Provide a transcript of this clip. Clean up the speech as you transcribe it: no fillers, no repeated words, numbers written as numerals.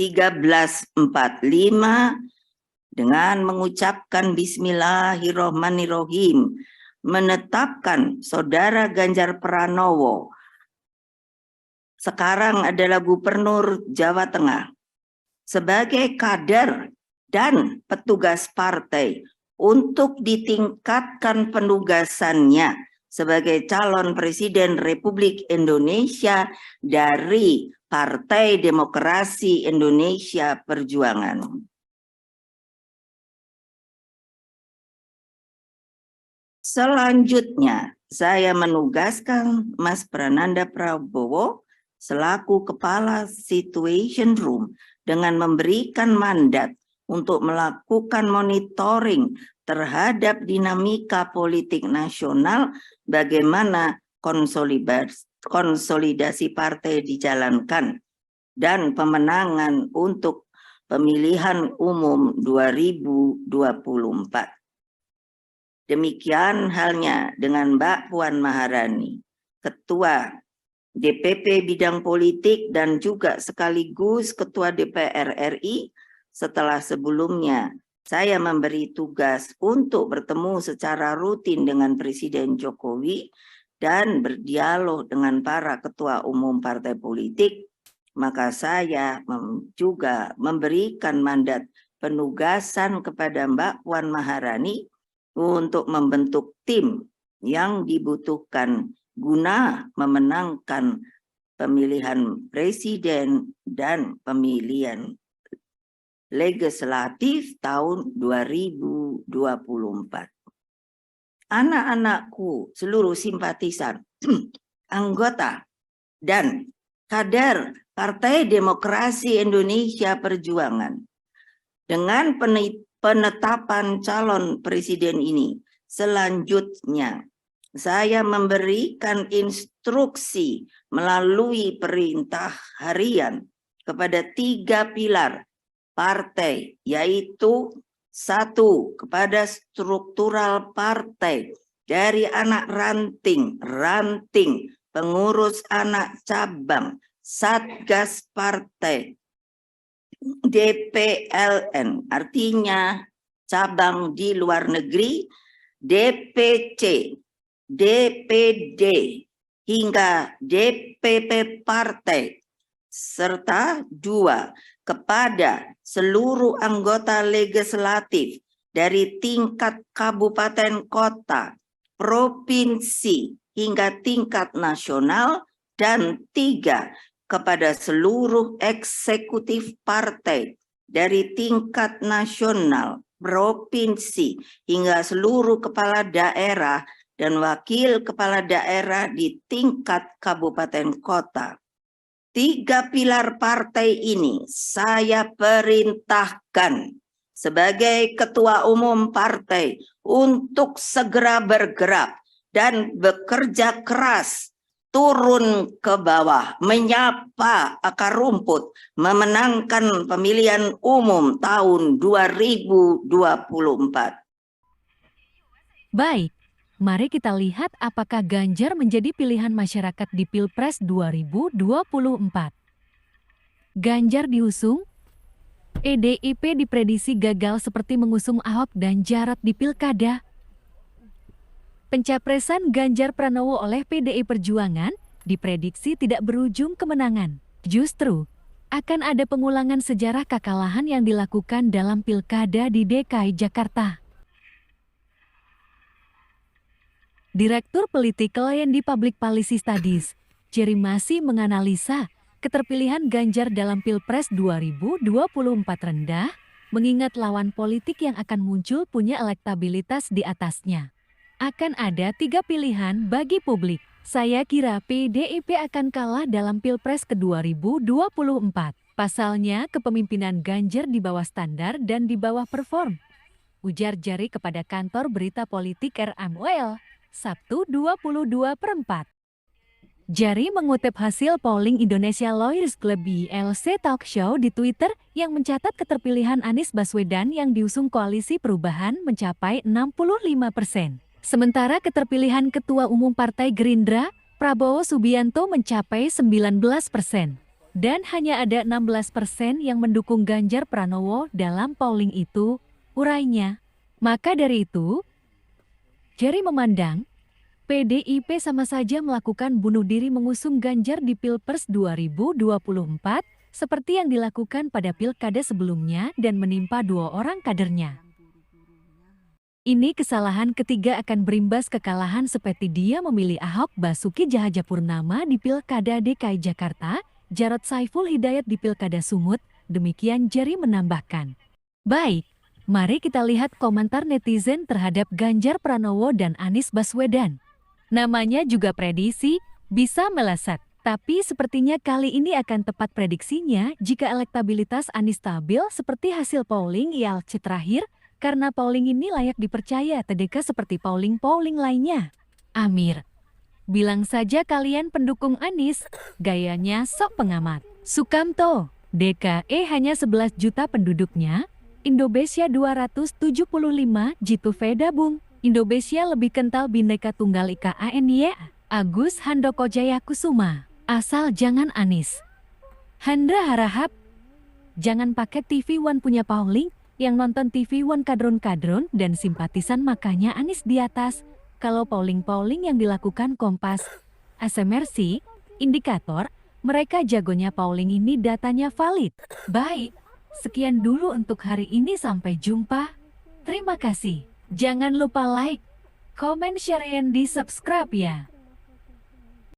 1345 dengan mengucapkan Bismillahirrohmanirrohim menetapkan Saudara Ganjar Pranowo sekarang adalah Gubernur Jawa Tengah sebagai kader dan petugas partai untuk ditingkatkan penugasannya sebagai calon Presiden Republik Indonesia dari Partai Demokrasi Indonesia Perjuangan. Selanjutnya, saya menugaskan Mas Prananda Prabowo selaku Kepala Situation Room dengan memberikan mandat untuk melakukan monitoring terhadap dinamika politik nasional, bagaimana konsolidasi partai dijalankan, dan pemenangan untuk pemilihan umum 2024. Demikian halnya dengan Mbak Puan Maharani, Ketua DPP Bidang Politik dan juga sekaligus Ketua DPR RI, setelah sebelumnya saya memberi tugas untuk bertemu secara rutin dengan Presiden Jokowi dan berdialog dengan para ketua umum partai politik, maka saya juga memberikan mandat penugasan kepada Mbak Puan Maharani untuk membentuk tim yang dibutuhkan guna memenangkan pemilihan presiden dan pemilihan legislatif tahun 2024. Anak-anakku, seluruh simpatisan, anggota, dan kader Partai Demokrasi Indonesia Perjuangan, dengan penetapan calon presiden ini, selanjutnya saya memberikan instruksi melalui perintah harian kepada 3 pilar partai, yaitu 1, kepada struktural partai dari anak ranting, pengurus anak cabang, satgas partai, DPLN, artinya cabang di luar negeri, DPC, DPD, hingga DPP partai, serta 2, kepada seluruh anggota legislatif dari tingkat kabupaten kota, provinsi, hingga tingkat nasional, dan 3, kepada seluruh eksekutif partai dari tingkat nasional, provinsi, hingga seluruh kepala daerah dan wakil kepala daerah di tingkat kabupaten kota. 3 pilar partai ini saya perintahkan sebagai ketua umum partai untuk segera bergerak dan bekerja keras, turun ke bawah, menyapa akar rumput, memenangkan pemilihan umum tahun 2024. Baik, mari kita lihat apakah Ganjar menjadi pilihan masyarakat di Pilpres 2024. Ganjar diusung, PDIP diprediksi gagal seperti mengusung Ahok dan Jarot di Pilkada. Pencapresan Ganjar Pranowo oleh PDI Perjuangan diprediksi tidak berujung kemenangan. Justru, akan ada pengulangan sejarah kekalahan yang dilakukan dalam Pilkada di DKI Jakarta. Direktur Political and Public Policy Studies, Jerry masih menganalisa keterpilihan Ganjar dalam Pilpres 2024 rendah, mengingat lawan politik yang akan muncul punya elektabilitas di atasnya. Akan ada 3 pilihan bagi publik. Saya kira PDIP akan kalah dalam Pilpres ke 2024. Pasalnya kepemimpinan Ganjar di bawah standar dan di bawah perform. Ujar Jari kepada kantor berita politik RMOL, Sabtu 22/4. Jari mengutip hasil polling Indonesia Lawyers Club ILC Talk Show di Twitter yang mencatat keterpilihan Anies Baswedan yang diusung Koalisi Perubahan mencapai 65%. Sementara keterpilihan Ketua Umum Partai Gerindra, Prabowo Subianto mencapai 19%. Dan hanya ada 16% yang mendukung Ganjar Pranowo dalam polling itu, urainya. Maka dari itu, Jerry memandang PDIP sama saja melakukan bunuh diri mengusung Ganjar di Pilpres 2024 seperti yang dilakukan pada pilkada sebelumnya dan menimpa 2 orang kadernya. Ini kesalahan ketiga akan berimbas kekalahan seperti dia memilih Ahok Basuki Cahayapurnama di Pilkada DKI Jakarta, Jarod Saiful Hidayat di Pilkada Sumut, demikian Jerry menambahkan. Baik, mari kita lihat komentar netizen terhadap Ganjar Pranowo dan Anies Baswedan. Namanya juga prediksi, bisa meleset. Tapi sepertinya kali ini akan tepat prediksinya jika elektabilitas Anies stabil seperti hasil polling ILC terakhir, karena polling ini layak dipercaya TDK seperti polling-polling lainnya. Amir, bilang saja kalian pendukung Anies, gayanya sok pengamat. Sukamto, DKI hanya 11 juta penduduknya, Indonesia 275 jitu Vedabung. Indonesia lebih kental Bhinneka Tunggal Ika ANY. Agus Handoko Jayakusuma, asal jangan Anies. Handra harahap, jangan pakai TV One punya polling, yang nonton TV One kadron-kadron dan simpatisan makanya Anies di atas. Kalau polling-polling yang dilakukan Kompas, SMRC, indikator, mereka jagonya polling ini datanya valid. Baik, sekian dulu untuk hari ini, sampai jumpa. Terima kasih. Jangan lupa like, comment, share, dan di subscribe ya.